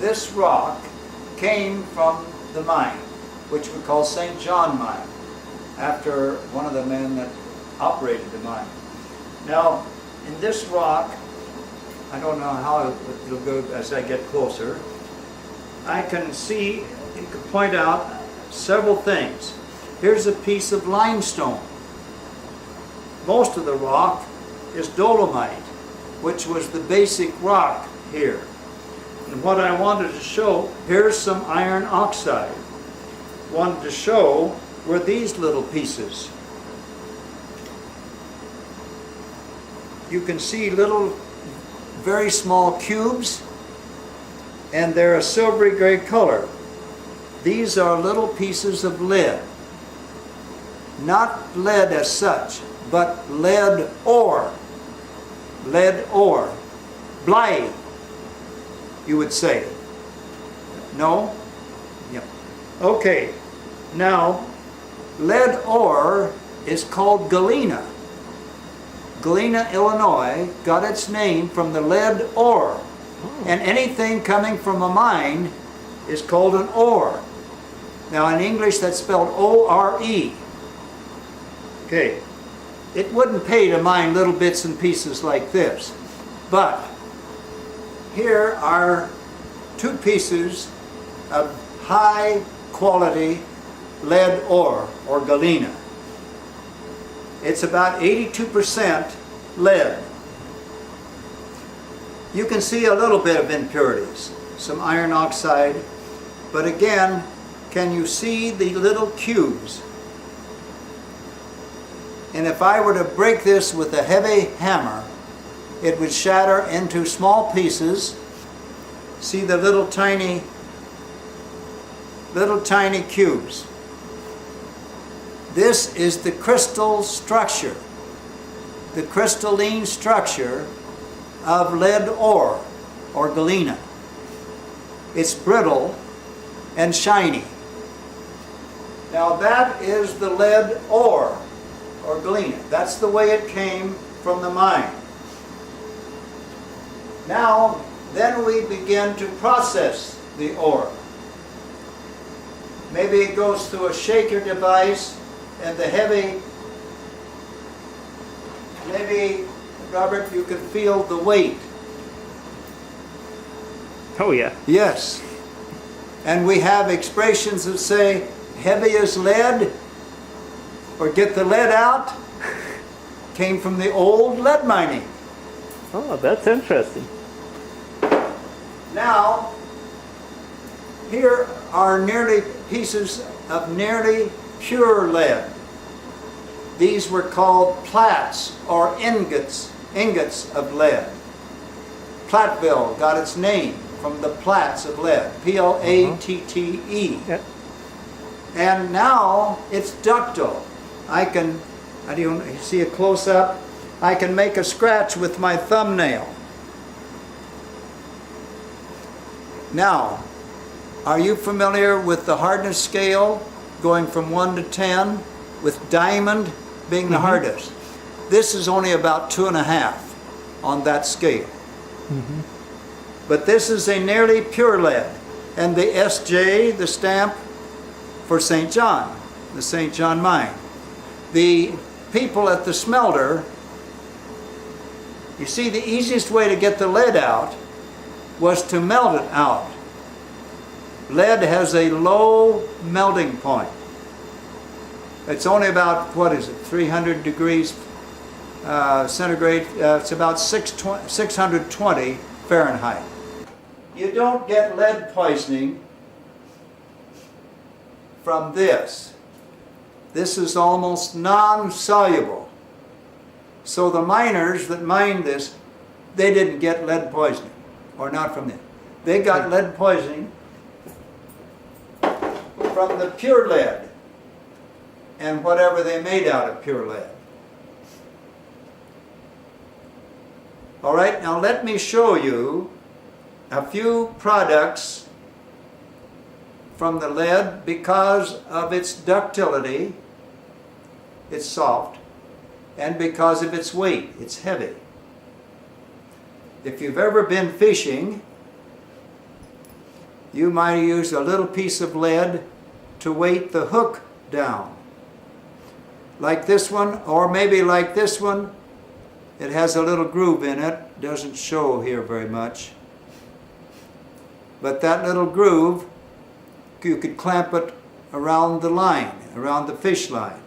this rock came from the mine, which we call St. John Mine, after one of the men that operated the mine. Now, in this rock, I don't know how it'll go as I get closer, I can see, you can point out several things. Here's a piece of limestone. Most of the rock is dolomite, which was the basic rock here. And what I wanted to show, here's some iron oxide. Wanted to show were these little pieces. You can see little, very small cubes, and they're a silvery gray color. These are little pieces of lead. Not lead as such, but lead ore. Lead ore. Blei, you would say. No? Yep. Okay. Now, lead ore is called galena. Galena, Illinois got its name from the lead ore. And anything coming from a mine is called an ore. Now in English that's spelled O-R-E. Okay. It wouldn't pay to mine little bits and pieces like this. But here are two pieces of high quality lead ore, or galena. It's about 82% lead. You can see a little bit of impurities, some iron oxide, but again, can you see the little cubes? And if I were to break this with a heavy hammer, it would shatter into small pieces. See the little tiny cubes. This is the crystal structure, the crystalline structure of lead ore, or galena. It's brittle and shiny. Now that is the lead ore, or galena. That's the way it came from the mine. Now, then we begin to process the ore. Maybe it goes through a shaker device, and the heavy, maybe, Robert, you can feel the weight. Oh yeah. Yes. And we have expressions that say, heavy as lead, or get the lead out, came from the old lead mining. Oh, that's interesting. Now, here are nearly pieces of nearly pure lead. These were called plats or ingots of lead. Platteville got its name from the plats of lead, P-L-A-T-T-E. Yep. And now it's ductile. I can, do you see a close-up? I can make a scratch with my thumbnail. Now, are you familiar with the hardness scale going from 1 to 10, with diamond being the hardest? This is only about 2.5 on that scale. But this is a nearly pure lead. And the SJ, the stamp for St. John, the St. John mine. The people at the smelter, you see, the easiest way to get the lead out was to melt it out. Lead has a low melting point. It's only about, what is it, 300 degrees centigrade. It's about 620 Fahrenheit. You don't get lead poisoning from this. This is almost non-soluble. So the miners that mined this, they didn't get lead poisoning, or not from it. They got lead poisoning from the pure lead and whatever they made out of pure lead. All right, now let me show you a few products from the lead because of its ductility. It's soft, and because of its weight, it's heavy. If you've ever been fishing, you might use a little piece of lead to weight the hook down. Like this one, or maybe like this one. It has a little groove in it. Doesn't show here very much. But that little groove, you could clamp it around the line, around the fish line.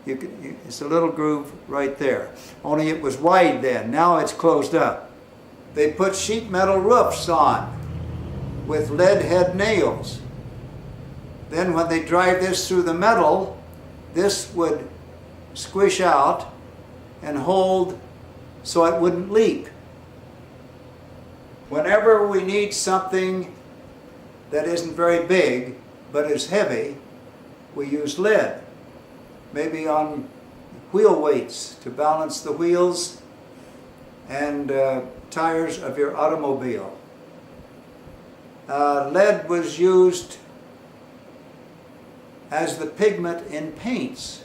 It's a little groove right there. Only it was wide then. Now it's closed up. They put sheet metal roofs on with lead head nails. Then when they drive this through the metal, this would squish out and hold so it wouldn't leak. Whenever we need something that isn't very big but is heavy, we use lead. Maybe on wheel weights to balance the wheels and tires of your automobile. Lead was used as the pigment in paints.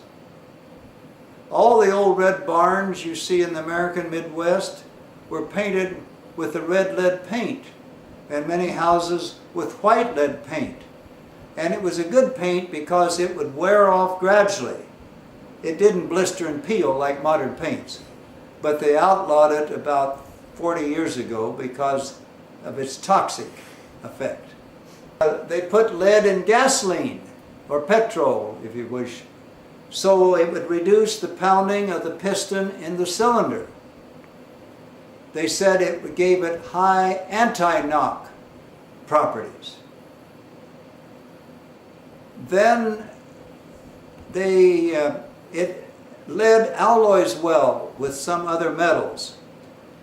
All the old red barns you see in the American Midwest were painted with the red lead paint, and many houses with white lead paint. And it was a good paint because it would wear off gradually. It didn't blister and peel like modern paints, but they outlawed it about 40 years ago because of its toxic effect. They put lead in gasoline, or petrol if you wish, so it would reduce the pounding of the piston in the cylinder. They said it gave it high anti-knock properties. Then lead alloys well with some other metals.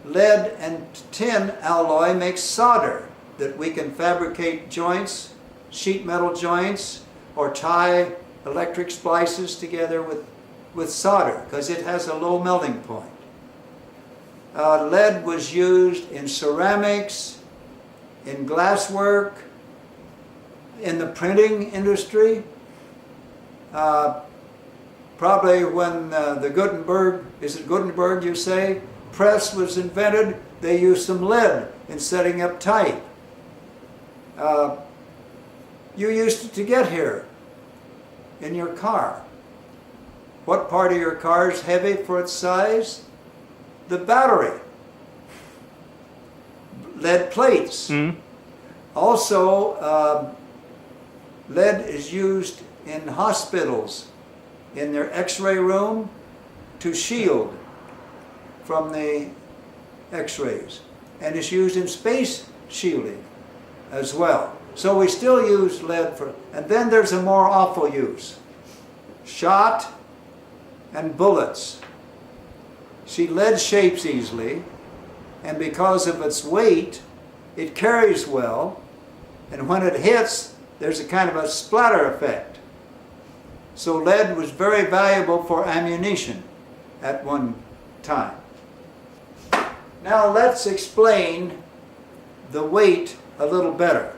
Lead and tin alloy makes solder that we can fabricate joints, sheet metal joints, or tie electric splices together with solder because it has a low melting point. Lead was used in ceramics, in glasswork, in the printing industry. Probably when the Gutenberg, is it Gutenberg you say, press was invented, they used some lead in setting up type. You used it to get here in your car. What part of your car is heavy for its size? The battery. Lead plates. Mm. Also, lead is used in hospitals, in their x-ray room, to shield from the x-rays. And it's used in space shielding as well. So we still use lead for, and then there's a more awful use. Shot and bullets. See, lead shapes easily, and because of its weight, it carries well, and when it hits, there's a kind of a splatter effect. So lead was very valuable for ammunition at one time. Now let's explain the weight a little better.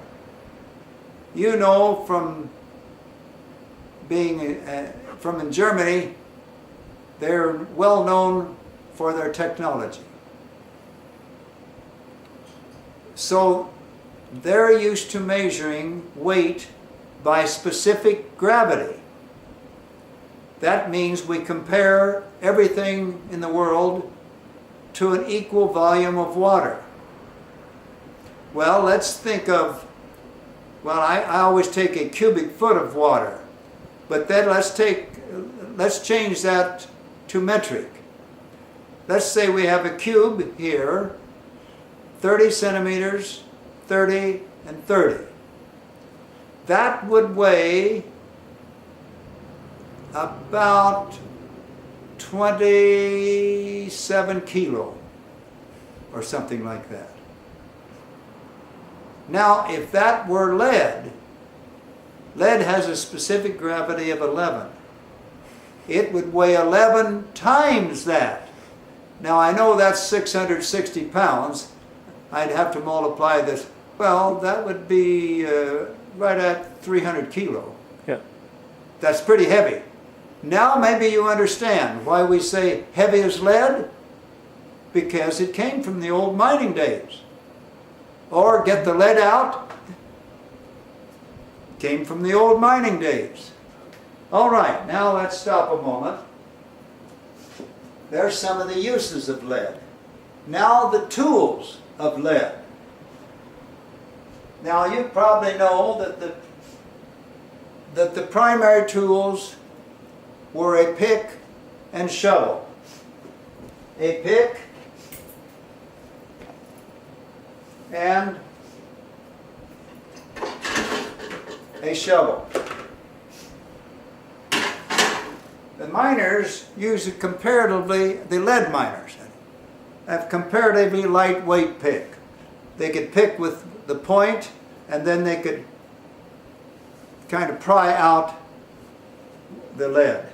You know from being from in Germany, they're well known for their technology. So they're used to measuring weight by specific gravity. That means we compare everything in the world to an equal volume of water. Well, let's think of, well, I always take a cubic foot of water, but then let's change that to metric. Let's say we have a cube here, 30 centimeters, 30, and 30. That would weigh about 27 kilo or something like that. Now, if that were lead, lead has a specific gravity of 11. It would weigh 11 times that. Now, I know that's 660 pounds. I'd have to multiply this. Well, that would be right at 300 kilo. Yeah. That's pretty heavy. Now maybe you understand why we say heavy as lead, because it came from the old mining days. or get the lead out. Came from the old mining days. All right, now let's stop a moment. There's some of the uses of lead. Now the tools of lead. Now you probably know that the primary tools were a pick and shovel. A pick and a shovel. The miners use it comparatively, the lead miners have comparatively lightweight pick. They could pick with the point, and then they could kind of pry out the lead.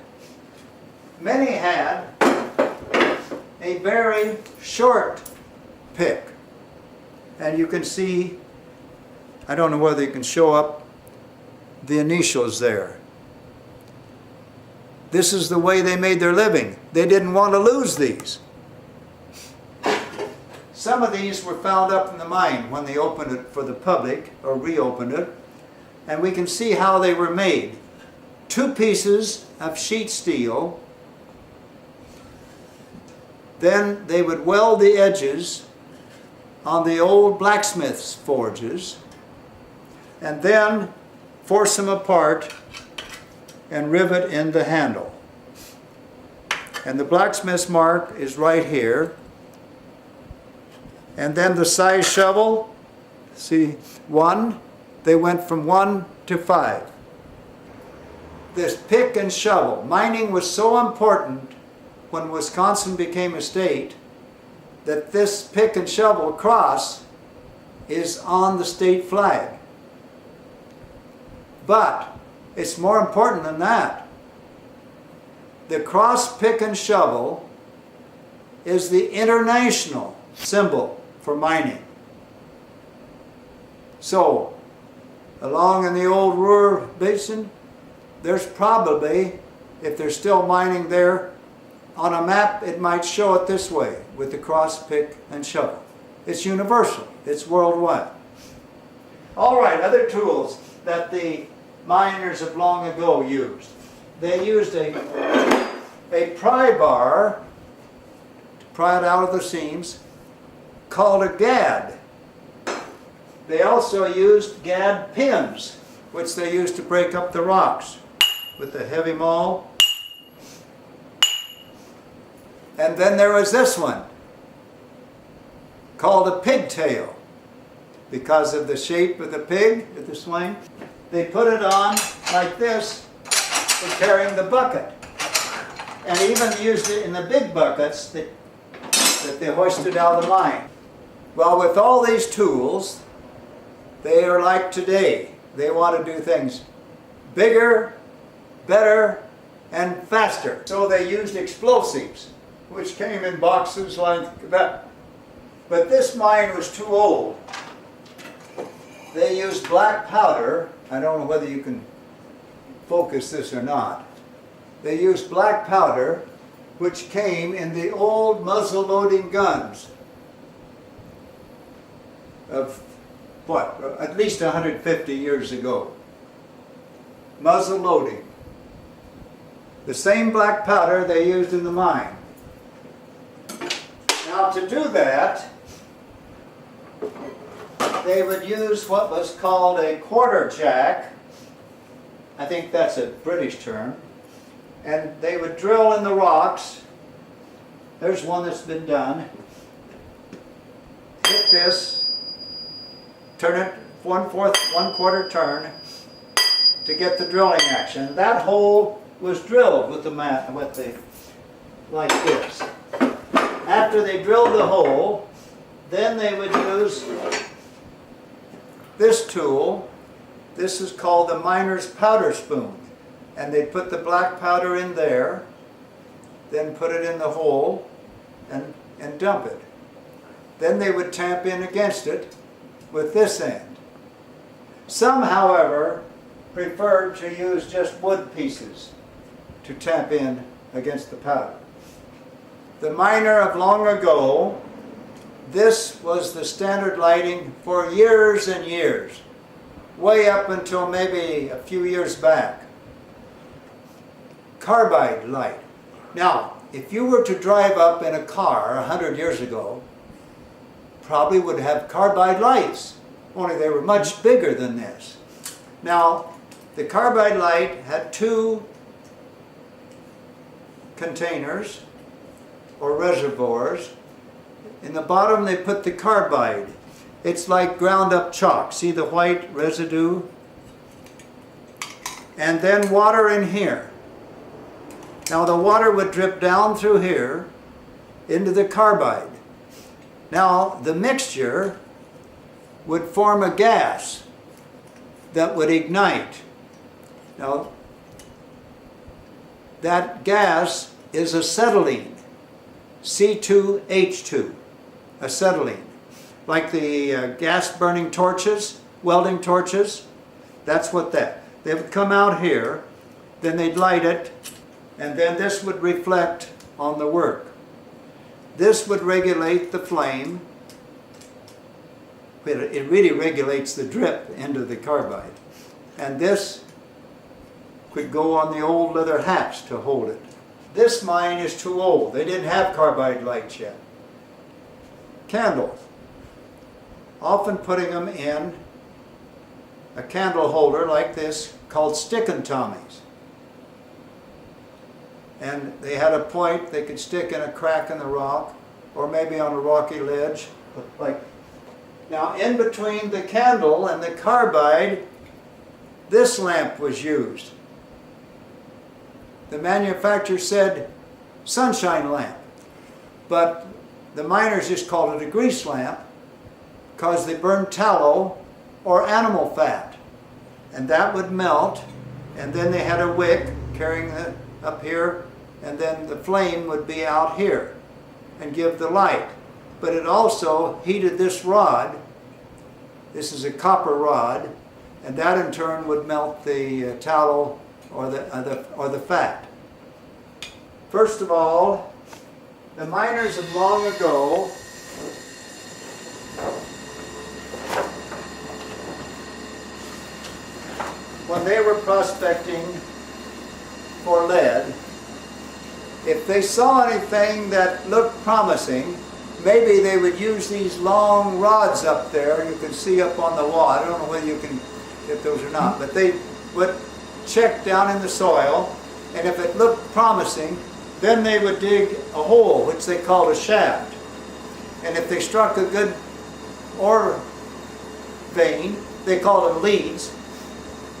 Many had a very short pick, and you can see, I don't know whether you can show up the initials there. This is the way they made their living. They didn't want to lose these. Some of these were found up in the mine when they opened it for the public, or reopened it, and we can see how they were made. 2 pieces of sheet steel, then they would weld the edges on the old blacksmith's forges, and then force them apart and rivet in the handle. And the blacksmith's mark is right here. And then the size shovel, see, 1, they went from 1 to 5. This pick and shovel, mining was so important when Wisconsin became a state that this pick and shovel cross is on the state flag. But it's more important than that. The cross, pick, and shovel is the international symbol for mining. So, along in the old Ruhr Basin, there's probably, if they're still mining there, on a map it might show it this way, with the cross, pick, and shovel. It's universal. It's worldwide. All right, other tools that the miners of long ago used. They used a pry bar to pry it out of the seams, called a gad. They also used gad pins, which they used to break up the rocks with the heavy maul. And then there was this one, called a pigtail, because of the shape of the pig, of the swing. They put it on like this for carrying the bucket. And even used it in the big buckets that they hoisted out of the mine. Well, with all these tools, they are like today. They want to do things bigger, better, and faster. So they used explosives, which came in boxes like that. But this mine was too old. They used black powder. I don't know whether you can focus this or not. They used black powder, which came in the old muzzle-loading guns of, what, at least 150 years ago. Muzzle-loading. The same black powder they used in the mine. Now to do that, they would use what was called a quarter jack. I think that's a British term. And they would drill in the rocks. There's one that's been done. Hit this, turn it 1/4 turn to get the drilling action. That hole was drilled with the like this. After they drilled the hole, then they would use this tool. This is called the miner's powder spoon. And they'd put the black powder in there, then put it in the hole and dump it. Then they would tamp in against it with this end. Some, however, preferred to use just wood pieces to tamp in against the powder. The miner of long ago this was the standard lighting for years and years, way up until maybe a few years back. Carbide light. Now, if you were to drive up in a car 100 years ago, probably would have carbide lights, only they were much bigger than this. Now, the carbide light had two containers or reservoirs. In the bottom they put the carbide. It's like ground up chalk. See the white residue? And then water in here. Now the water would drip down through here into the carbide. Now the mixture would form a gas that would ignite. Now that gas is acetylene, C2H2, acetylene. Like the gas burning torches, welding torches, that's what that. They would come out here, then they'd light it, and then this would reflect on the work. This would regulate the flame. It really regulates the drip into the carbide. And this could go on the old leather hats to hold it. This mine is too old. They didn't have carbide lights yet. Candles. Often putting them in a candle holder like this called stick and tommies. And they had a point they could stick in a crack in the rock or maybe on a rocky ledge. Now in between the candle and the carbide, this lamp was used. The manufacturer said sunshine lamp, but the miners just called it a grease lamp because they burned tallow or animal fat, and that would melt, and then they had a wick carrying it up here, and then the flame would be out here and give the light. But it also heated this rod. This is a copper rod, and that in turn would melt the tallow or the fat. First of all, the miners of long ago when they were prospecting for lead, if they saw anything that looked promising, maybe they would use these long rods up there you can see up on the wall. I don't know whether you can get those or not, but they would check down in the soil, and if it looked promising, then they would dig a hole, which they called a shaft. And if they struck a good ore vein, they called them leads,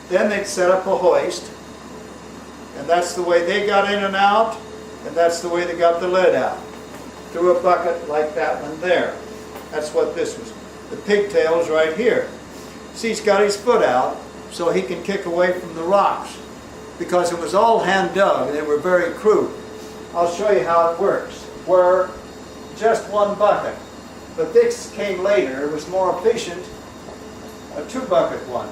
then they'd set up a hoist, and that's the way they got in and out, and that's the way they got the lead out. Through a bucket like that one there. That's what this was. The pigtail's right here. See, he's got his foot out so he can kick away from the rocks, because it was all hand dug. They were very crude. I'll show you how it works. Where just one bucket, but this came later. It was more efficient, a two-bucket one.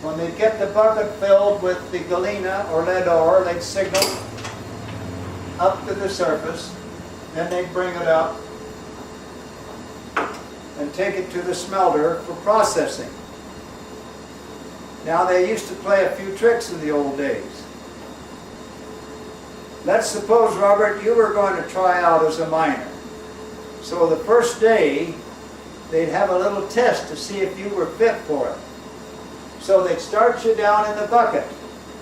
When they'd get the bucket filled with the galena or lead ore, they'd signal up to the surface. Then they'd bring it up and take it to the smelter for processing. Now they used to play a few tricks in the old days. Let's suppose, Robert, you were going to try out as a miner. So the first day, they'd have a little test to see if you were fit for it. So they'd start you down in the bucket.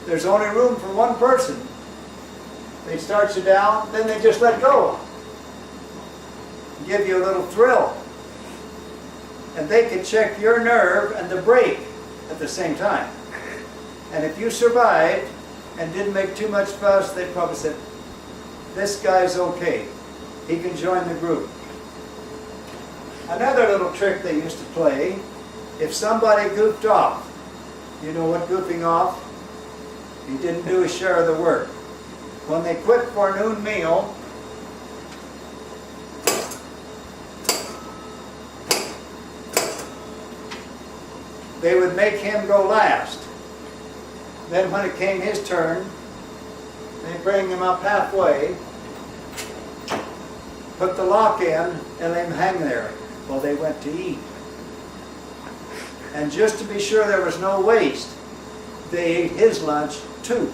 There's only room for one person. They'd start you down, then they just let go. Give you a little thrill. And they could check your nerve and the brake at the same time. And if you survived and didn't make too much fuss, they probably said, this guy's okay. He can join the group. Another little trick they used to play, if somebody goofed off, you know what goofing off? He didn't do his share of the work. When they quit for noon meal, they would make him go last. Then when it came his turn, they'd bring him up halfway, put the lock in, and let him hang there while they went to eat. And just to be sure there was no waste, they ate his lunch too.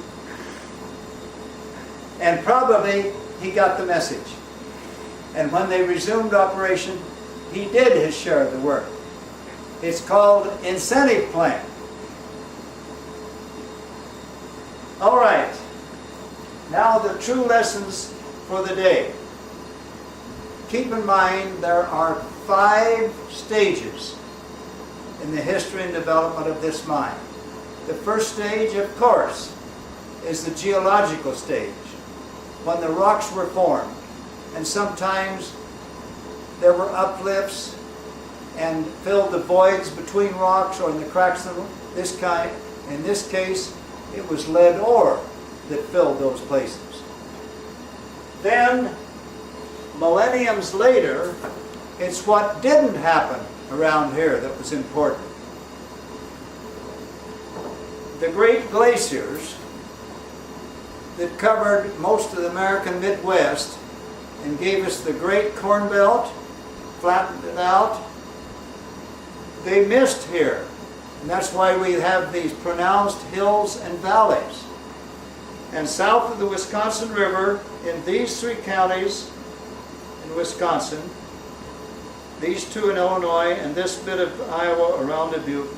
And probably he got the message. And when they resumed operation, he did his share of the work. It's called incentive plan. All right. Now the true lessons for the day. Keep in mind there are 5 stages in the history and development of this mine. The first stage, of course, is the geological stage, when the rocks were formed. And sometimes there were uplifts and filled the voids between rocks or in the cracks of them. In this case, it was lead ore that filled those places. Then, millenniums later, it's what didn't happen around here that was important. The great glaciers that covered most of the American Midwest and gave us the Great Corn Belt, flattened it out, they missed here. And that's why we have these pronounced hills and valleys. And south of the Wisconsin River, in these 3 counties in Wisconsin, these 2 in Illinois, and this bit of Iowa around Dubuque,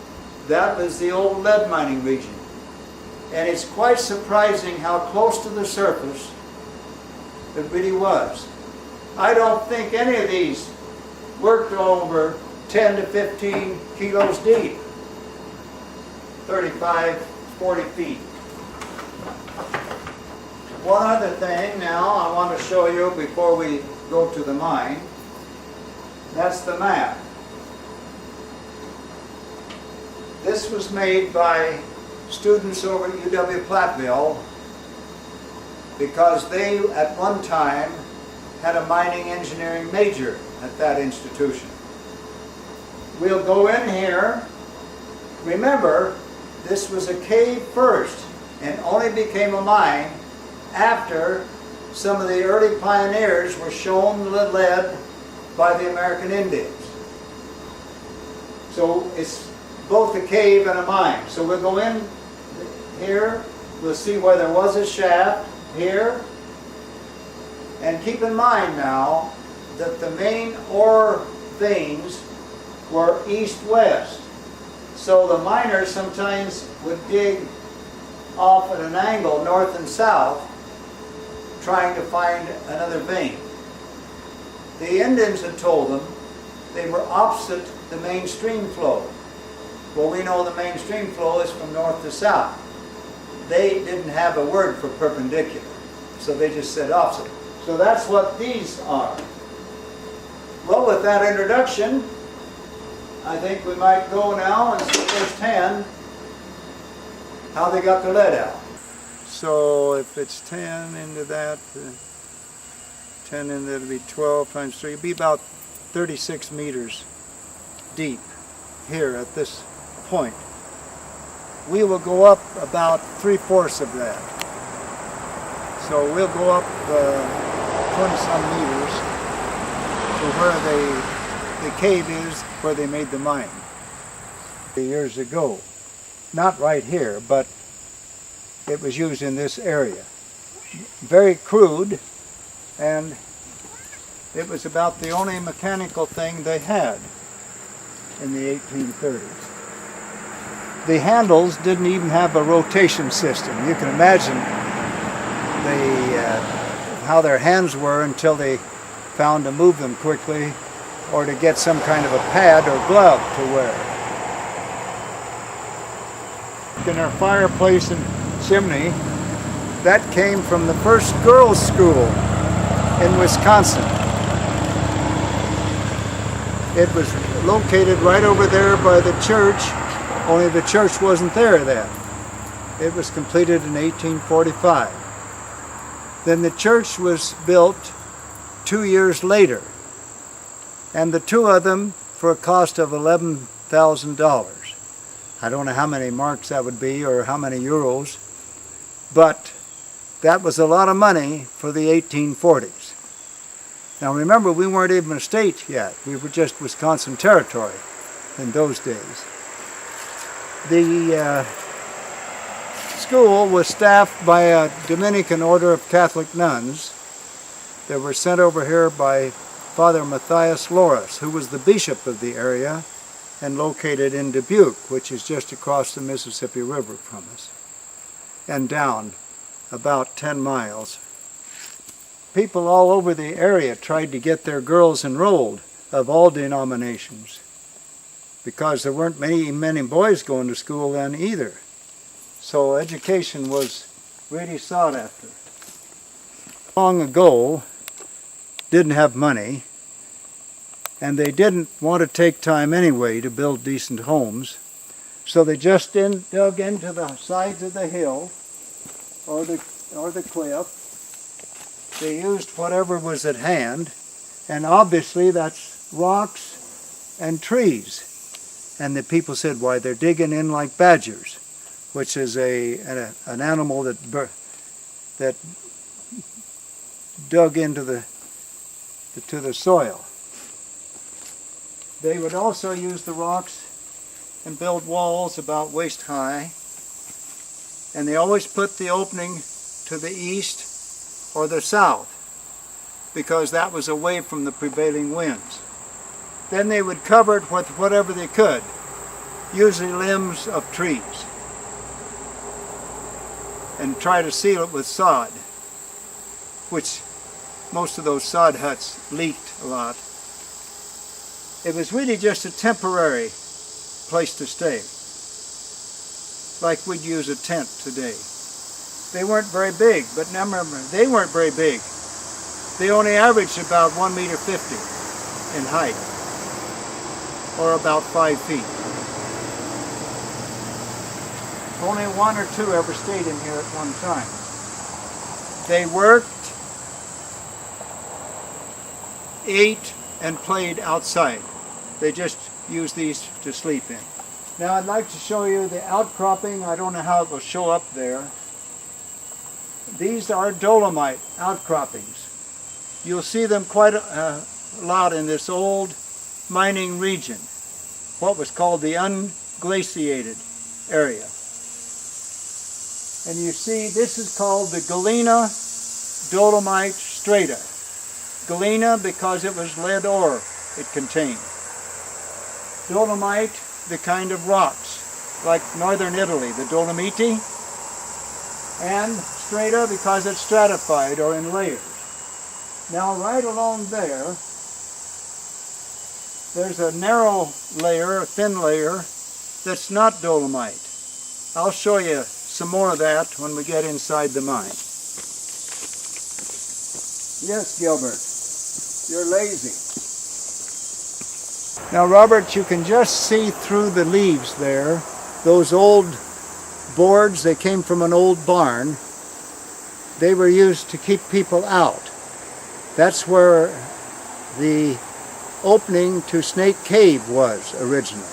that was the old lead mining region. And it's quite surprising how close to the surface it really was. I don't think any of these worked over 10 to 15 kilos deep, 35, 40 feet. One other thing now I want to show you before we go to the mine. That's the map. This was made by students over at UW-Platteville because they at one time had a mining engineering major at that institution. We'll go in here. Remember, this was a cave first and only became a mine after some of the early pioneers were shown the lead by the American Indians. So it's both a cave and a mine. So we'll go in here, we'll see where there was a shaft here. And keep in mind now that the main ore veins were east-west. So the miners sometimes would dig off at an angle, north and south, trying to find another vein. The Indians had told them they were opposite the main stream flow. Well, we know the main stream flow is from north to south. They didn't have a word for perpendicular, so they just said opposite. So that's what these are. Well, with that introduction, I think we might go now and see firsthand how they got the lead out. So if it's 10 into that, 10 into that, it'll be 12 times 3. It'll be about 36 meters deep here at this point. We will go up about 3/4 of that. So we'll go up 20-some meters to where the cave is where they made the mine years ago. Not right here, but it was used in this area. Very crude, and it was about the only mechanical thing they had in the 1830s. The handles didn't even have a rotation system. You can imagine how their hands were until they found to move them quickly or to get some kind of a pad or glove to wear. In our fireplace and chimney, that came from the first girls' school in Wisconsin. It was located right over there by the church, only the church wasn't there then. It was completed in 1845. Then the church was built 2 years later, and the 2 of them for a cost of $11,000. I don't know how many marks that would be or how many euros, but that was a lot of money for the 1840s. Now remember, we weren't even a state yet. We were just Wisconsin Territory in those days. The school was staffed by a Dominican order of Catholic nuns that were sent over here by Father Matthias Loris, who was the bishop of the area and located in Dubuque, which is just across the Mississippi River from us, and down about 10 miles. People all over the area tried to get their girls enrolled of all denominations, because there weren't many boys going to school then either. So education was really sought after. Long ago, didn't have money, and they didn't want to take time anyway to build decent homes, so they just dug into the sides of the hill or the cliff. They used whatever was at hand, and obviously that's rocks and trees. And the people said, why, they're digging in like badgers, which is an animal that dug into the soil. They would also use the rocks and build walls about waist high, and they always put the opening to the east or the south, because that was away from the prevailing winds. Then they would cover it with whatever they could, usually limbs of trees, and try to seal it with sod, which most of those sod huts leaked a lot. It was really just a temporary place to stay, like we'd use a tent today. They weren't very big, but remember, they weren't very big. They only averaged about 1.50 meters in height, or about 5 feet. Only one or two ever stayed in here at one time. They worked, ate, and played outside. They just used these to sleep in. Now I'd like to show you the outcropping. I don't know how it will show up there. These are dolomite outcroppings. You'll see them quite a lot in this old mining region, what was called the unglaciated area. And you see, this is called the Galena Dolomite Strata. Galena because it was lead ore it contained. Dolomite, the kind of rocks, like northern Italy, the Dolomiti, and strata because it's stratified or in layers. Now right along there, there's a narrow layer, a thin layer, that's not dolomite. I'll show you some more of that when we get inside the mine. Yes, Gilbert, you're lazy. Now, Robert, you can just see through the leaves there, those old boards. They came from an old barn. They were used to keep people out. That's where the opening to Snake Cave was originally.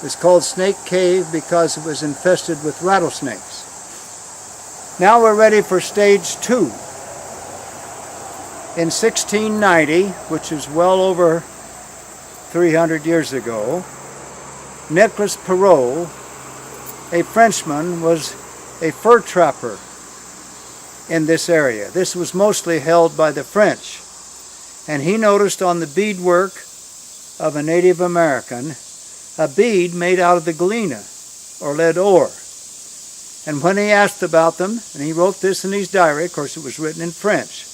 It's called Snake Cave because it was infested with rattlesnakes. Now we're ready for stage 2. In 1690, which is well over 300 years ago, Nicolas Perrault, a Frenchman, was a fur trapper in this area. This was mostly held by the French. And he noticed on the beadwork of a Native American a bead made out of the galena, or lead ore. And when he asked about them, and he wrote this in his diary, of course it was written in French,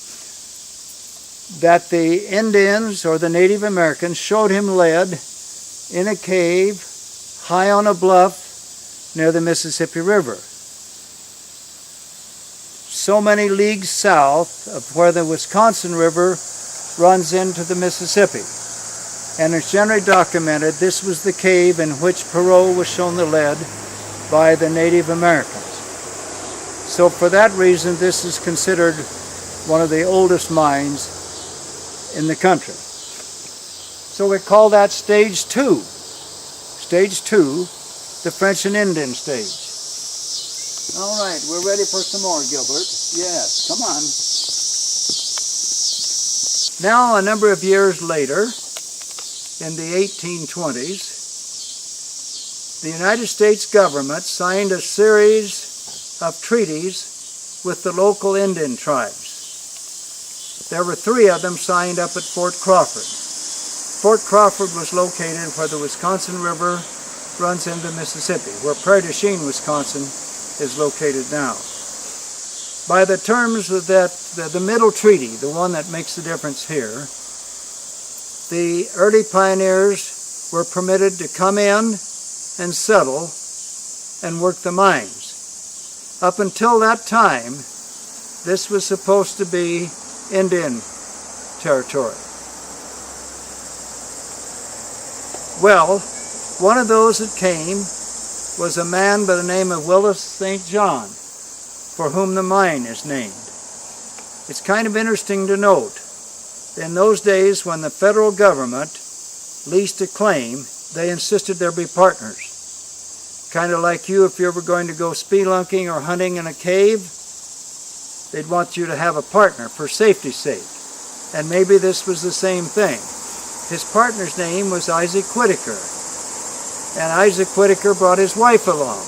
that the Indians or the Native Americans showed him lead in a cave high on a bluff near the Mississippi River, so many leagues south of where the Wisconsin River runs into the Mississippi. And it's generally documented this was the cave in which Perrault was shown the lead by the Native Americans. So for that reason, this is considered one of the oldest mines in the country. So we call that stage 2. Stage 2, the French and Indian stage. All right, we're ready for some more, Gilbert. Yes, come on. Now, a number of years later, in the 1820s, the United States government signed a series of treaties with the local Indian tribes. There were 3 of them signed up at Fort Crawford. Fort Crawford was located where the Wisconsin River runs into Mississippi, where Prairie du Chien, Wisconsin is located now. By the terms of the middle treaty, the one that makes the difference here, the early pioneers were permitted to come in and settle and work the mines. Up until that time, this was supposed to be Indian territory. Well, one of those that came was a man by the name of Willis St. John, for whom the mine is named. It's kind of interesting to note, in those days when the federal government leased a claim, they insisted there be partners. Kind of like you, if you were going to go spelunking or hunting in a cave, they'd want you to have a partner for safety's sake. And maybe this was the same thing. His partner's name was Isaac Whitaker. And Isaac Whitaker brought his wife along.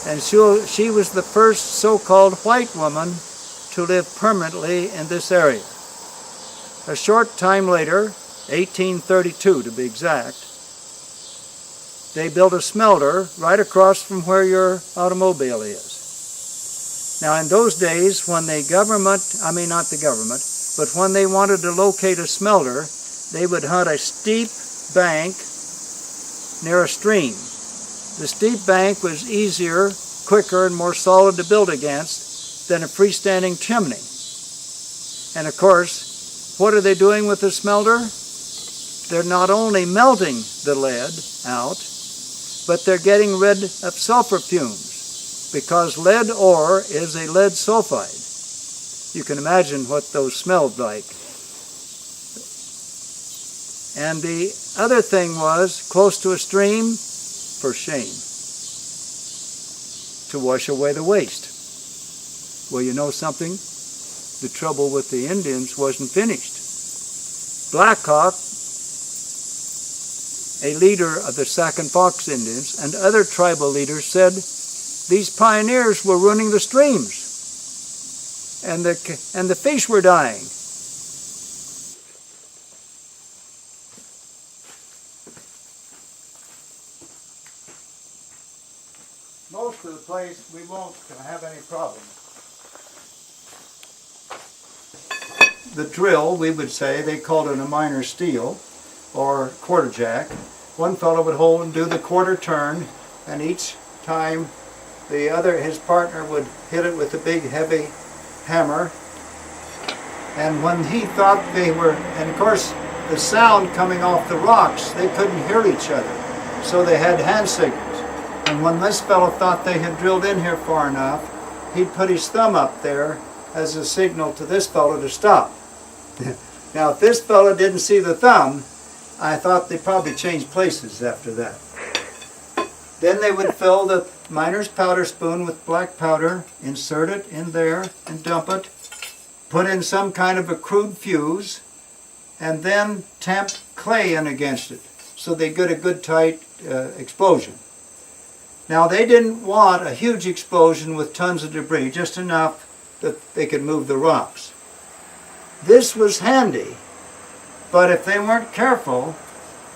And she was the first so-called white woman to live permanently in this area. A short time later, 1832 to be exact, they built a smelter right across from where your automobile is. Now in those days, when the government, not the government, but when they wanted to locate a smelter, they would hunt a steep bank near a stream. The steep bank was easier, quicker, and more solid to build against than a freestanding chimney. And of course, what are they doing with the smelter? They're not only melting the lead out, but they're getting rid of sulfur fumes, because lead ore is a lead sulfide. You can imagine what those smelled like. And the other thing was, close to a stream, for shame, to wash away the waste. Well, you know something? The trouble with the Indians wasn't finished. Black Hawk, a leader of the Sac and Fox Indians, and other tribal leaders said these pioneers were ruining the streams, and the fish were dying. Most of the place we won't have any problem. The drill, we would say, they called it a miner steel or quarter jack. One fellow would hold and do the quarter turn, and each time his partner would hit it with a big heavy hammer. And when he thought they were, and of course the sound coming off the rocks, they couldn't hear each other, so they had hand signals. And when this fellow thought they had drilled in here far enough, he'd put his thumb up there as a signal to this fellow to stop. Now, if this fellow didn't see the thumb, I thought they probably changed places after that. Then they would fill the miner's powder spoon with black powder, insert it in there and dump it, put in some kind of a crude fuse, and then tamp clay in against it so they get a good tight explosion. Now, they didn't want a huge explosion with tons of debris, just enough that they could move the rocks. This was handy, but if they weren't careful,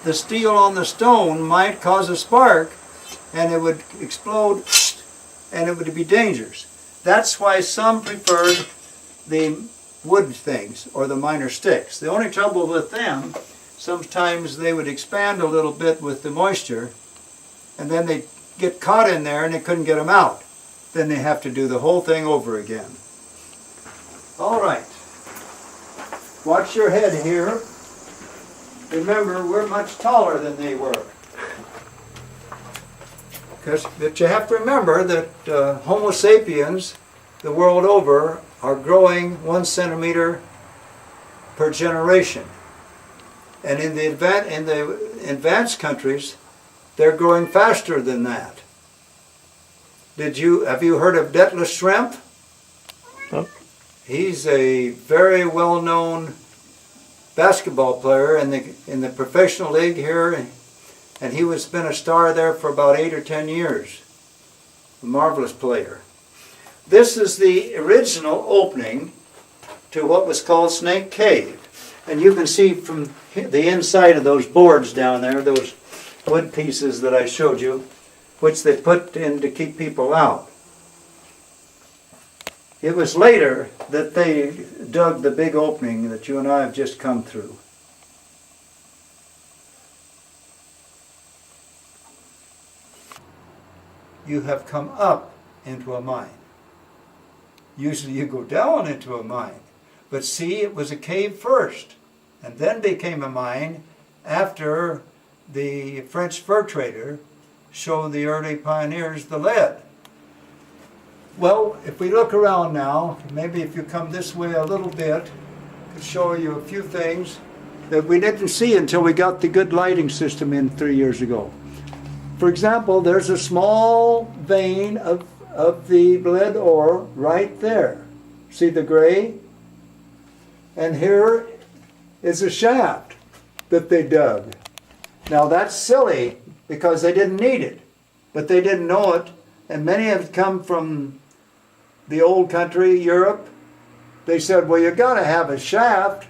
the steel on the stone might cause a spark and it would explode and it would be dangerous. That's why some preferred the wood things or the miner sticks. The only trouble with them, sometimes they would expand a little bit with the moisture and then they'd get caught in there and they couldn't get them out. Then they have to do the whole thing over again. All right. Watch your head here. Remember, we're much taller than they were. But you have to remember that Homo sapiens, the world over, are growing 1 centimeter per generation. And in the advanced countries, they're growing faster than that. Have you heard of Detlef Schrempf? Oh. He's a very well-known basketball player in the professional league here, and he was been a star there for about 8 or 10 years. A marvelous player. This is the original opening to what was called Snake Cave. And you can see from the inside of those boards down there, those wood pieces that I showed you, which they put in to keep people out. It was later that they dug the big opening that you and I have just come through. You have come up into a mine. Usually you go down into a mine. But see, it was a cave first, and then became a mine after the French fur trader showed the early pioneers the lead. Well, if we look around now, maybe if you come this way a little bit, I could show you a few things that we didn't see until we got the good lighting system in 3 years ago. For example, there's a small vein of the lead ore right there. See the gray? And here is a shaft that they dug. Now that's silly because they didn't need it, but they didn't know it, and many have come from the old country, Europe. They said, well, you got to have a shaft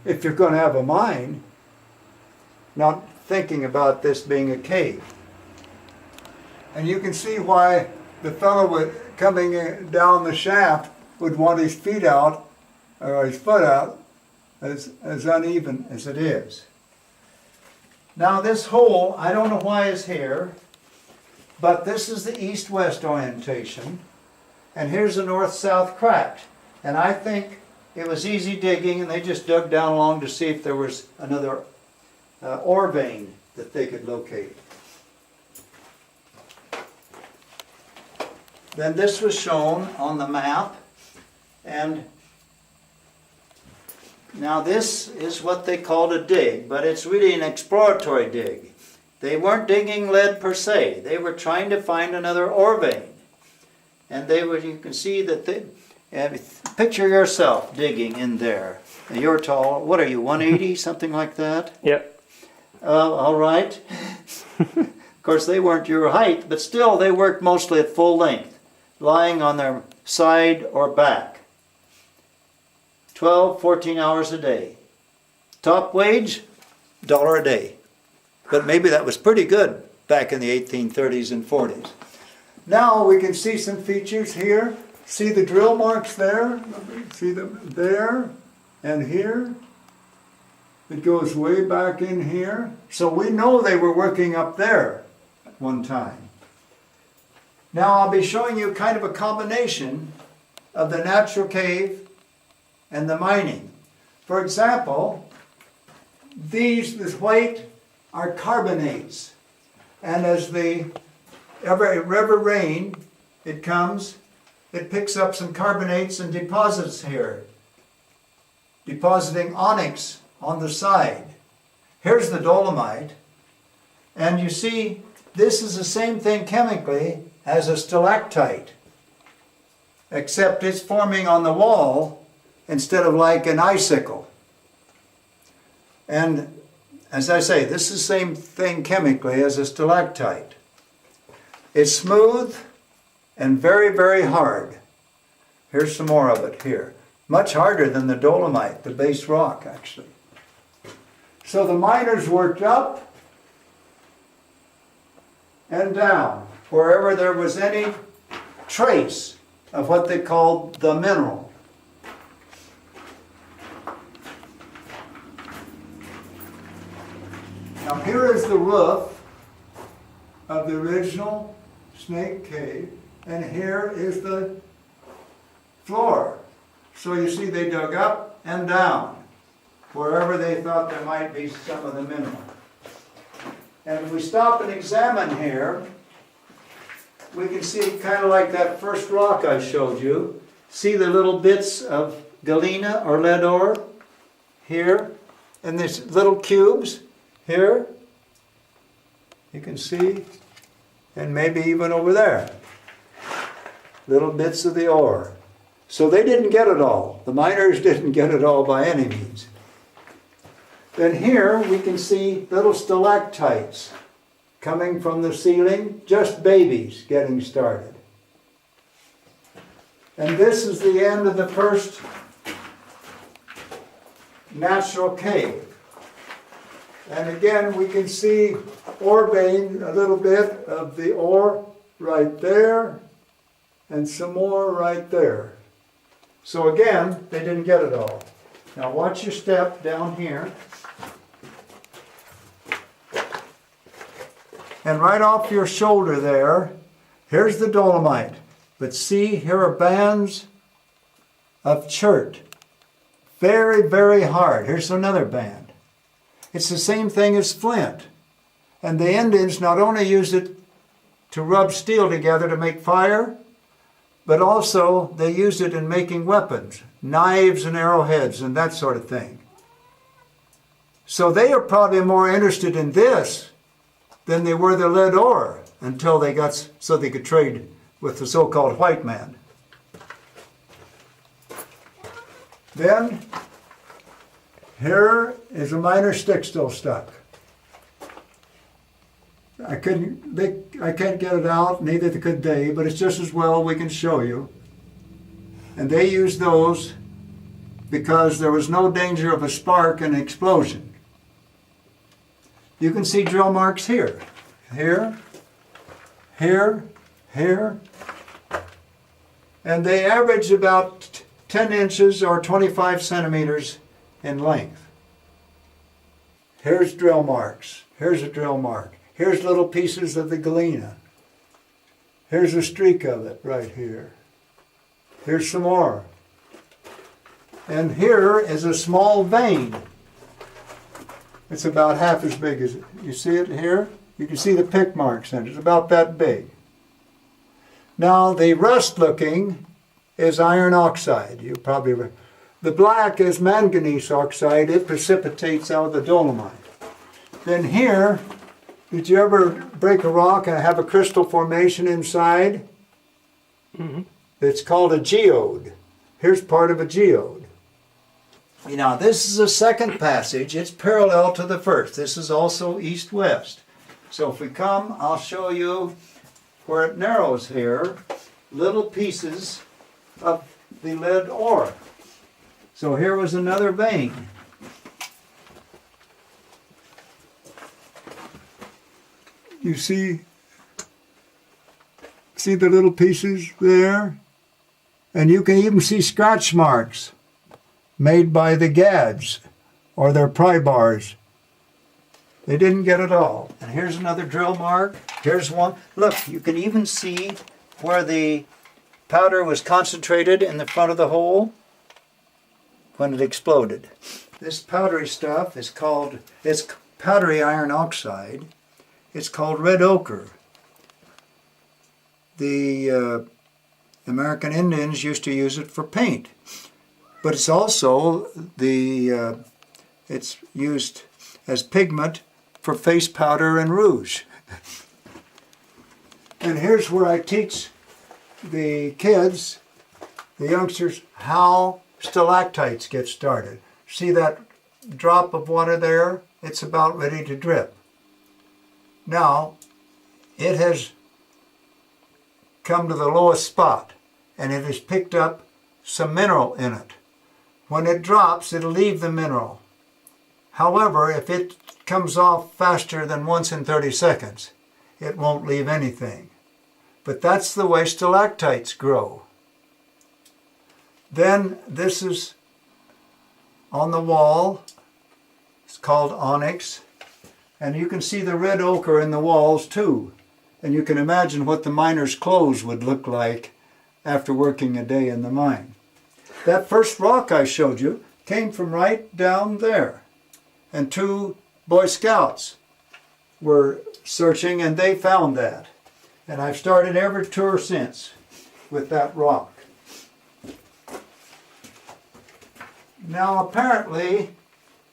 if you're going to have a mine, not thinking about this being a cave. And you can see why the fellow coming down the shaft would want his feet out, or his foot out, as uneven as it is. Now this hole, I don't know why it's here, but this is the east-west orientation, and here's the north-south crack. And I think it was easy digging, and they just dug down along to see if there was another ore vein that they could locate. Then this was shown on the map, and now this is what they called a dig, but it's really an exploratory dig. They weren't digging lead per se. They were trying to find another ore vein. And they were, you can see that they, picture yourself digging in there. You're tall, what are you, 180, something like that? Yep. All right. Of course, they weren't your height, but still they worked mostly at full length, lying on their side or back. 12, 14 hours a day. Top wage, $1 a day. But maybe that was pretty good back in the 1830s and 40s. Now we can see some features here. See the drill marks there? See them there and here? It goes way back in here. So we know they were working up there at one time. Now I'll be showing you kind of a combination of the natural cave and the mining. For example, this white are carbonates. And as every rain, it comes, it picks up some carbonates and deposits here, depositing onyx on the side. Here's the dolomite, and you see this is the same thing chemically as a stalactite, except it's forming on the wall instead of like an icicle. And as I say, this is the same thing chemically as a stalactite. It's smooth and very, very hard. Here's some more of it here. Much harder than the dolomite, the base rock, actually. So the miners worked up and down, wherever there was any trace of what they called the mineral. Now here is the roof of the original Snake Cave, and here is the floor. So you see they dug up and down, wherever they thought there might be some of the mineral. And if we stop and examine here, we can see kind of like that first rock I showed you. See the little bits of galena or lead ore here, and these little cubes here. You can see, and maybe even over there, little bits of the ore. So they didn't get it all. The miners didn't get it all by any means. Then here we can see little stalactites coming from the ceiling, just babies getting started. And this is the end of the first natural cave. And again, we can see ore vein, a little bit of the ore right there, and some more right there. So again, they didn't get it all. Now watch your step down here. And right off your shoulder there, here's the dolomite. But see, here are bands of chert. Very, very hard. Here's another band. It's the same thing as flint. And the Indians not only used it to rub steel together to make fire, but also they used it in making weapons, knives and arrowheads and that sort of thing. So they are probably more interested in this than they were the lead ore until they got so they could trade with the so-called white man. Then here is a minor stick still stuck. I can't get it out, neither could they, but it's just as well we can show you. And they used those because there was no danger of a spark and explosion. You can see drill marks here, here, here, here. And they average about 10 inches or 25 centimeters in length. Here's drill marks. Here's a drill mark. Here's little pieces of the galena. Here's a streak of it right here. Here's some more. And here is a small vein. It's about half as big as it. You see it here? You can see the pick marks in it. It's about that big. Now the rust looking is iron oxide. You probably the black is manganese oxide. It precipitates out of the dolomite. Then here, did you ever break a rock and have a crystal formation inside? Mm-hmm. It's called a geode. Here's part of a geode. Now this is a second passage. It's parallel to the first. This is also east-west. So if we come, I'll show you where it narrows here, little pieces of the lead ore. So here was another vein. You see the little pieces there? And you can even see scratch marks made by the gads or their pry bars. They didn't get it all. And here's another drill mark. Here's one. Look, you can even see where the powder was concentrated in the front of the hole when it exploded. This powdery stuff is called, it's powdery iron oxide. It's called red ochre. The American Indians used to use it for paint. But it's also it's used as pigment for face powder and rouge. And here's where I teach the kids, the youngsters, how stalactites get started. See that drop of water there? It's about ready to drip. Now, it has come to the lowest spot, and it has picked up some mineral in it. When it drops, it'll leave the mineral. However, if it comes off faster than once in 30 seconds, it won't leave anything. But that's the way stalactites grow. Then this is on the wall. It's called Onyx. And you can see the red ochre in the walls too. And you can imagine what the miners' clothes would look like after working a day in the mine. That first rock I showed you came from right down there. And 2 Boy Scouts were searching and they found that. And I've started every tour since with that rock. Now apparently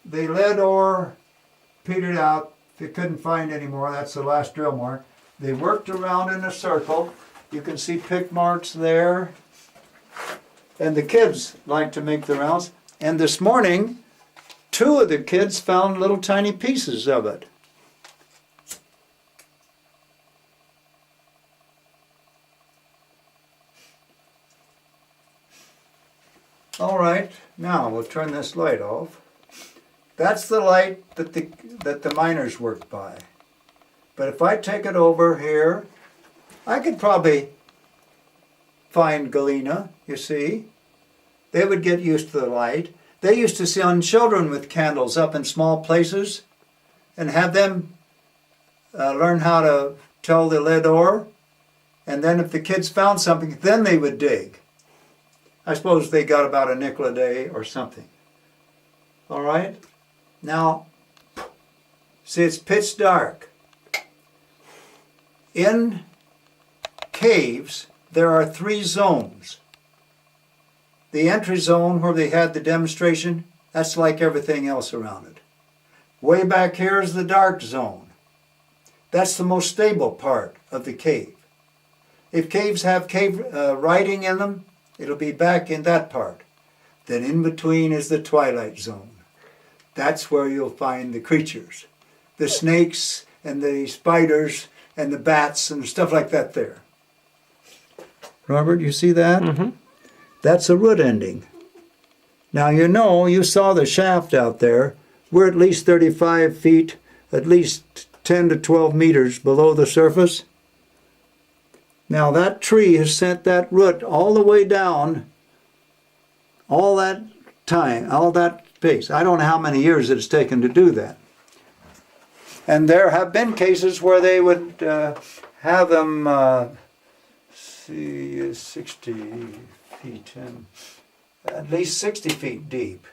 the lead ore petered out. They couldn't find any more. That's the last drill mark. They worked around in a circle. You can see pick marks there. And the kids like to make the rounds. And this morning, Two of the kids found little tiny pieces of it. All right, now we'll turn this light off. That's the light that the miners worked by. But if I take it over here, I could probably find galena, you see. They would get used to the light. They used to send children with candles up in small places and have them learn how to tell the lead ore. And then if the kids found something, then they would dig. I suppose they got about a nickel a day or something. All right? Now, see, it's pitch dark. In caves, there are 3 zones. The entry zone where they had the demonstration, that's like everything else around it. Way back here is the dark zone. That's the most stable part of the cave. If caves have cave writing in them, it'll be back in that part. Then in between is the twilight zone. That's where you'll find the creatures. The snakes and the spiders and the bats and stuff like that there. Robert, you see that? Mm-hmm. That's a root ending. Now you saw the shaft out there. We're at least 35 feet, at least 10 to 12 meters below the surface. Now that tree has sent that root all the way down, all that time, all that space. I don't know how many years it's taken to do that. And there have been cases where they would have them, 60 feet, at least 60 feet deep.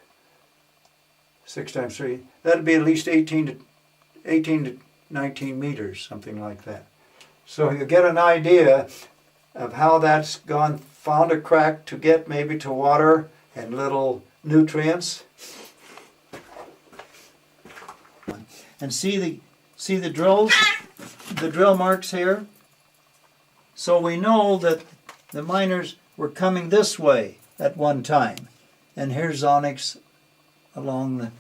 6 times 3, that'd be at least 18 to 19 meters, something like that. So you get an idea of how that's found a crack to get maybe to water and little nutrients. And see the drills, the drill marks here? So we know that the miners were coming this way at one time. And here's Onyx along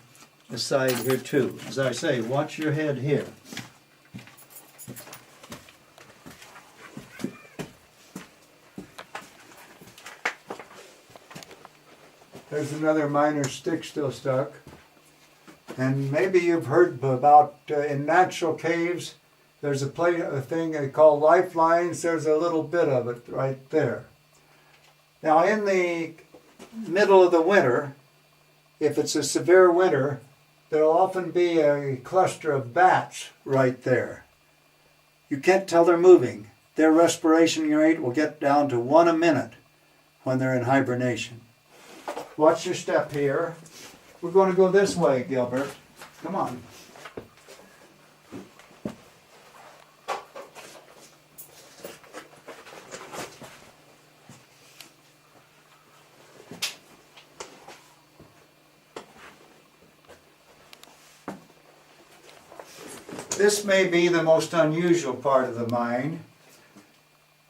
the side here too. As I say, watch your head here. There's another miner's stick still stuck. And maybe you've heard about in natural caves, there's a thing they call lifelines. There's a little bit of it right there. Now in the middle of the winter, if it's a severe winter, there'll often be a cluster of bats right there. You can't tell they're moving. Their respiration rate will get down to 1 a minute when they're in hibernation. Watch your step here. We're going to go this way, Gilbert. Come on. This may be the most unusual part of the mine.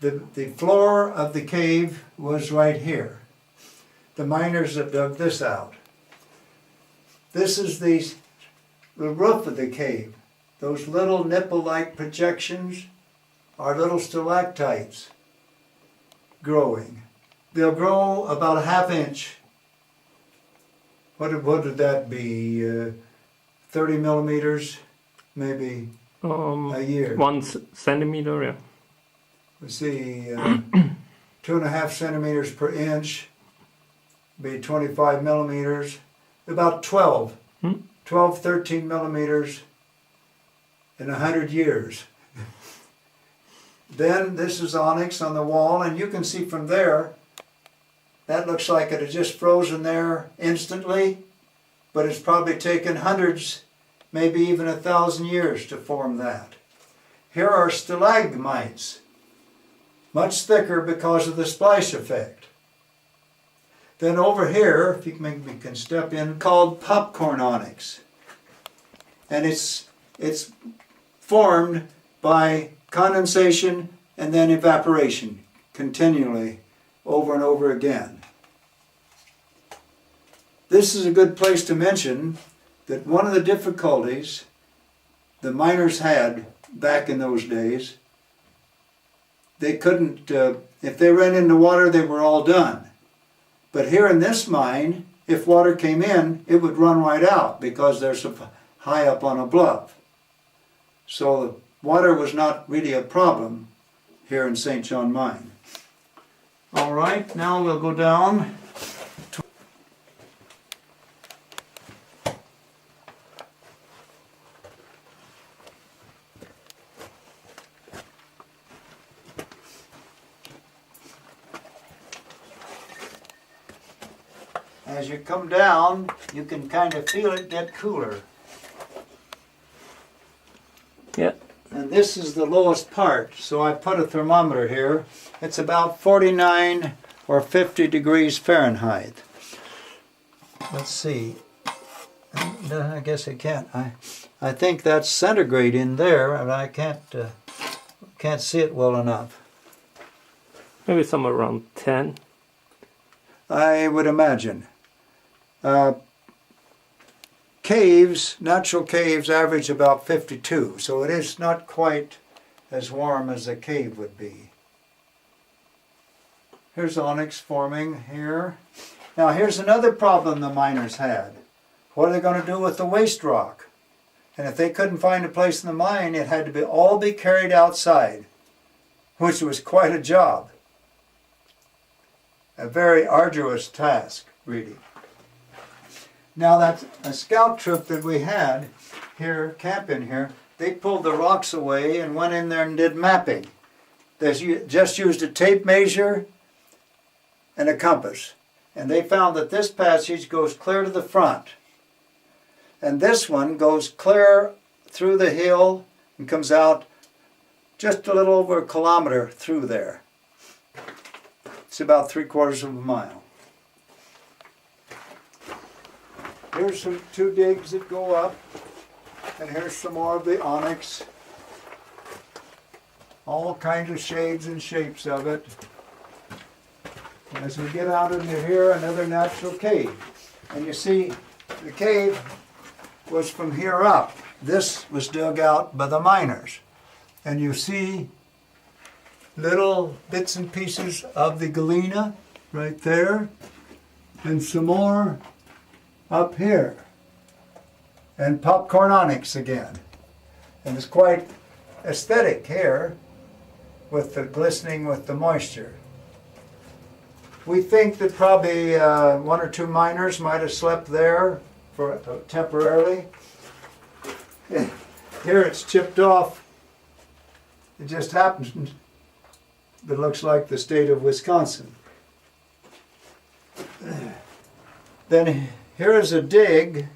The floor of the cave was right here. The miners have dug this out. This is the roof of the cave. Those little nipple-like projections are little stalactites growing. They'll grow about a ½ inch. What would that be? 30 millimeters, maybe a year. 1 centimeter, yeah. Let's see, 2.5 centimeters per inch, be 25 millimeters, about 12, 13 millimeters in 100 years. Then this is onyx on the wall, and you can see from there, that looks like it had just frozen there instantly, but it's probably taken hundreds, maybe even 1,000 years to form that. Here are stalagmites, much thicker because of the splice effect. Then over here, if you maybe can step in, called popcorn onyx. And it's formed by condensation and then evaporation continually over and over again. This is a good place to mention that one of the difficulties the miners had back in those days, they couldn't, if they ran into water, they were all done. But here in this mine, if water came in, it would run right out because they're so high up on a bluff. So water was not really a problem here in St. John Mine. All right, now we'll go down. As you come down, you can kind of feel it get cooler. Yeah. And this is the lowest part, so I put a thermometer here. It's about 49 or 50 degrees Fahrenheit. Let's see. I guess I can't. I think that's centigrade in there, and I can't see it well enough. Maybe somewhere around 10. I would imagine. Caves, natural caves, average about 52, so it is not quite as warm as a cave would be. Here's onyx forming here. Now here's another problem the miners had. What are they going to do with the waste rock? And if they couldn't find a place in the mine, it had to all be carried outside, which was quite a job. A very arduous task, really. Now that a scout troop that we had here, camping here, they pulled the rocks away and went in there and did mapping. They just used a tape measure and a compass. And they found that this passage goes clear to the front. And this one goes clear through the hill and comes out just a little over a kilometer through there. It's about 3/4 of a mile. Here's some 2 digs that go up, and here's some more of the onyx. All kinds of shades and shapes of it. As we get out into here, another natural cave. And you see, the cave was from here up. This was dug out by the miners. And you see little bits and pieces of the galena right there, and some more up here, and popcorn onyx again. And it's quite aesthetic here with the glistening with the moisture. We think that probably 1 or 2 miners might have slept there for temporarily. Here it's chipped off. It just happens. It looks like the state of Wisconsin. Then here is a dig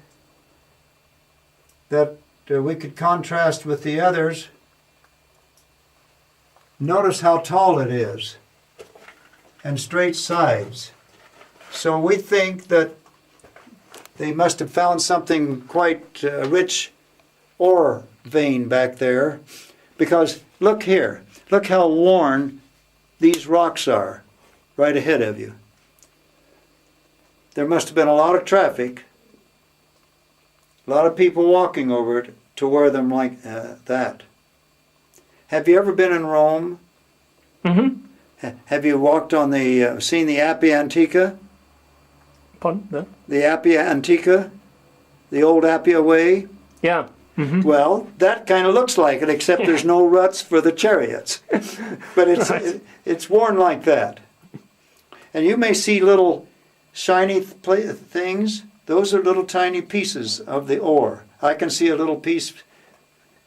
that we could contrast with the others. Notice how tall it is and straight sides. So we think that they must have found something quite rich ore vein back there, because look here, look how worn these rocks are right ahead of you. There must have been a lot of traffic, a lot of people walking over it to wear them like that. Have you ever been in Rome? Mm-hmm. Have you walked on seen the Appia Antica? Pardon? No? The Appia Antica? The old Appia Way? Yeah. Mm-hmm. Well, that kind of looks like it, except there's no ruts for the chariots. But Right. it's worn like that. And you may see little shiny things. Those are little tiny pieces of the ore. I can see a little piece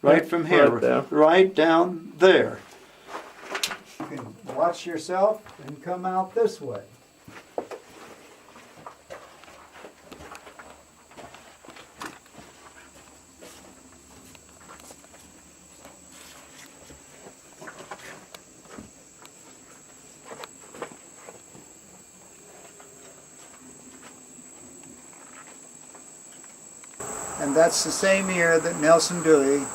right from here, right there. right down there. You can watch yourself and come out this way. And that's the same year that Nelson Dewey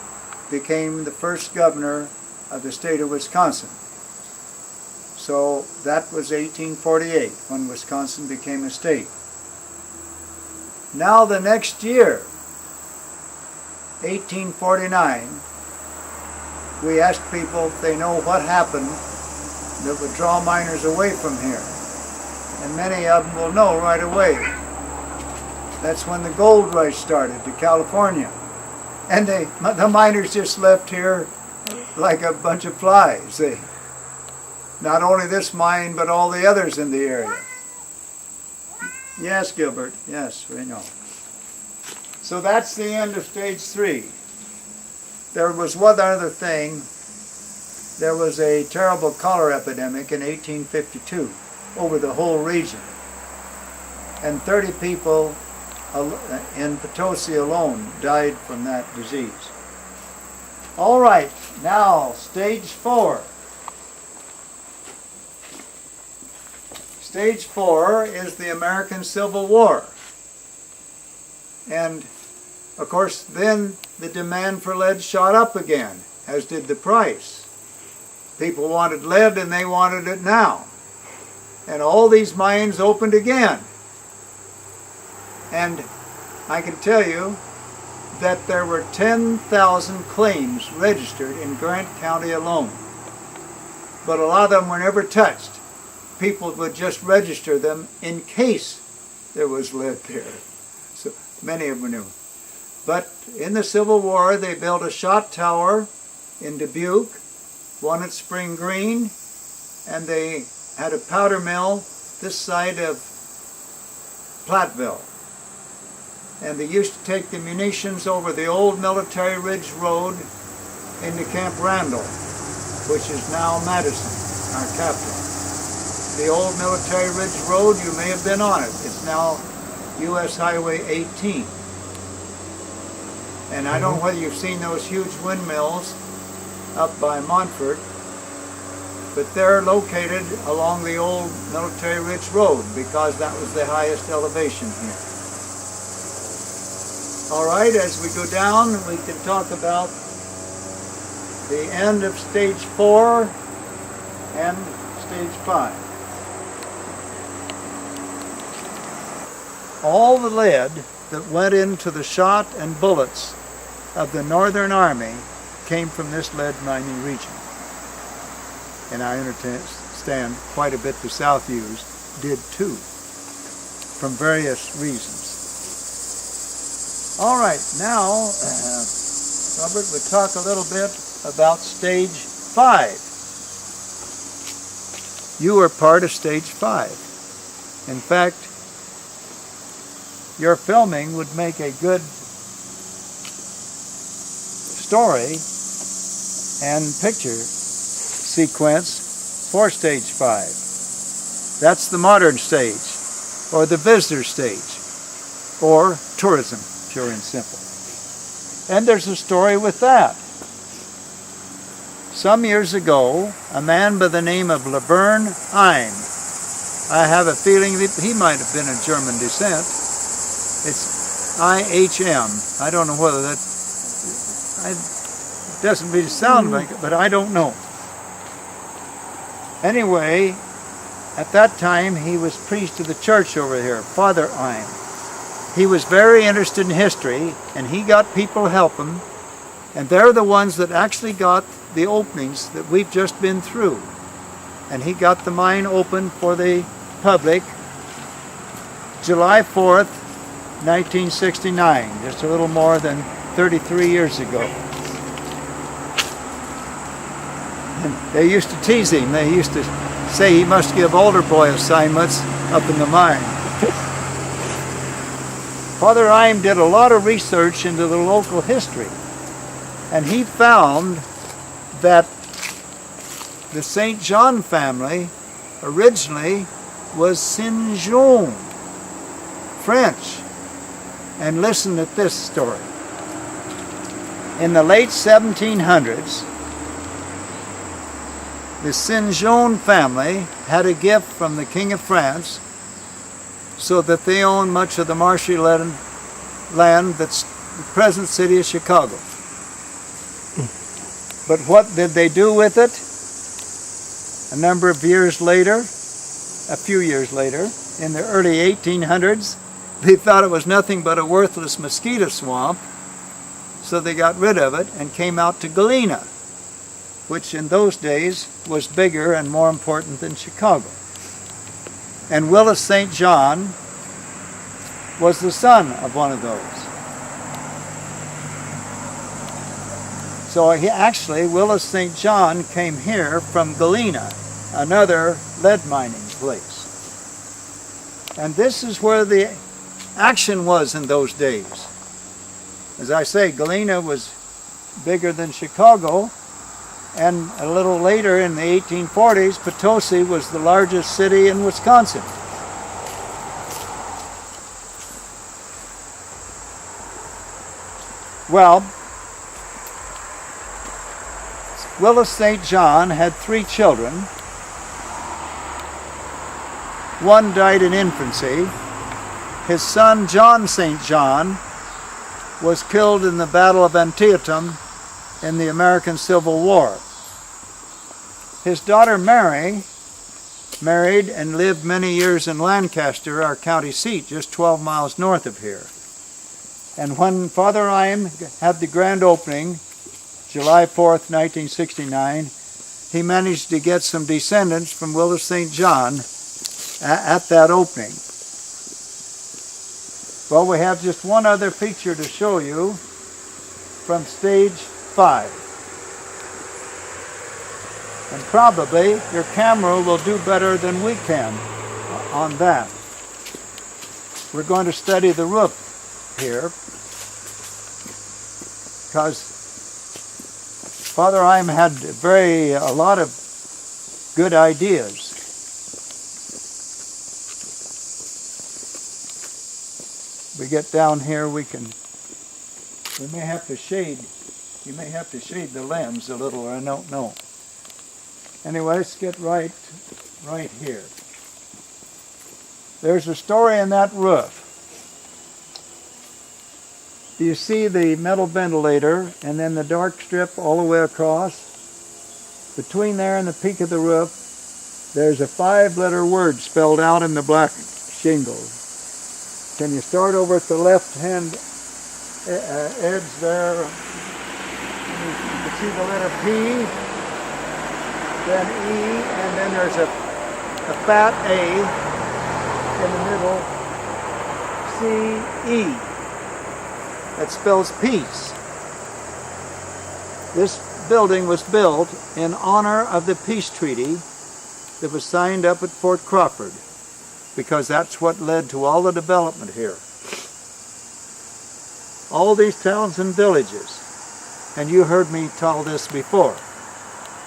became the first governor of the state of Wisconsin. So that was 1848 when Wisconsin became a state. Now the next year, 1849, we asked people if they know what happened that would draw miners away from here. And many of them will know right away. That's when the gold rush started to California. And the miners just left here like a bunch of flies. Not only this mine, but all the others in the area. Yes, Gilbert. Yes, we know. So that's the end of stage 3. There was one other thing. There was a terrible cholera epidemic in 1852 over the whole region. And 30 people in Potosi alone died from that disease. All right, now stage 4. Stage 4 is the American Civil War. And of course then the demand for lead shot up again, as did the price. People wanted lead and they wanted it now. And all these mines opened again. And I can tell you that there were 10,000 claims registered in Grant County alone. But a lot of them were never touched. People would just register them in case there was lead there. So many of them knew. But in the Civil War, they built a shot tower in Dubuque, one at Spring Green, and they had a powder mill this side of Platteville. And they used to take the munitions over the old Military Ridge Road into Camp Randall, which is now Madison, our capital. The old Military Ridge Road, you may have been on it. It's now U.S. Highway 18. And I don't know whether you've seen those huge windmills up by Montfort, but they're located along the old Military Ridge Road because that was the highest elevation here. All right, as we go down, we can talk about the end of stage 4 and stage 5. All the lead that went into the shot and bullets of the Northern Army came from this lead mining region. And I understand quite a bit the South did too, from various reasons. All right, now, Robert, we'll talk a little bit about stage 5. You were part of stage 5. In fact, your filming would make a good story and picture sequence for stage 5. That's the modern stage, or the visitor stage, or tourism, pure and simple. And there's a story with that. Some years ago, a man by the name of Laverne Eim, I have a feeling that he might have been of German descent. It's I-H-M. I don't know whether that doesn't really sound like it, but I don't know. Anyway, at that time he was priest of the church over here, Father Eim. He was very interested in history, and he got people to help him, and they're the ones that actually got the openings that we've just been through. And he got the mine open for the public July 4th, 1969, just a little more than 33 years ago. And they used to tease him. They used to say he must give altar boy assignments up in the mine. Father Eim did a lot of research into the local history, and he found that the St. John family originally was Saint-Jean, French. And listen at this story. In the late 1700s, the Saint-Jean family had a gift from the King of France so that they owned much of the marshy land that's the present city of Chicago. But what did they do with it? A number of years later, a few years later, in the early 1800s, they thought it was nothing but a worthless mosquito swamp, so they got rid of it and came out to Galena, which in those days was bigger and more important than Chicago. And Willis St. John was the son of one of those. So Willis St. John came here from Galena, another lead mining place. And this is where the action was in those days. As I say, Galena was bigger than Chicago, and a little later in the 1840s, Potosi was the largest city in Wisconsin. Well, Willis St. John had 3 children. One died in infancy. His son, John St. John, was killed in the Battle of Antietam in the American Civil War. His daughter Mary married and lived many years in Lancaster, our county seat, just 12 miles north of here. And when Father Rime had the grand opening, July 4th, 1969, he managed to get some descendants from Willis St. John at that opening. Well, we have just one other picture to show you from stage 5. And probably your camera will do better than we can on that. We're going to study the roof here, because Father Rime had a lot of good ideas. We get down here, we may have to shade, you may have to shade the lens a little, or I don't know. Anyway, let's get right here. There's a story in that roof. Do you see the metal ventilator and then the dark strip all the way across? Between there and the peak of the roof, there's a 5-letter word spelled out in the black shingles. Can you start over at the left-hand edge there? You can see the letter P, then E, and then there's a fat A in the middle, C-E. That spells peace. This building was built in honor of the peace treaty that was signed up at Fort Crawford, because that's what led to all the development here. All these towns and villages, and you heard me tell this before,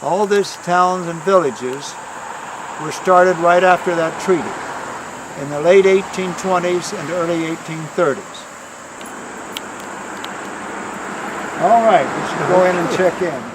all these towns and villages were started right after that treaty, in the late 1820s and early 1830s. All right, we should go in and check in.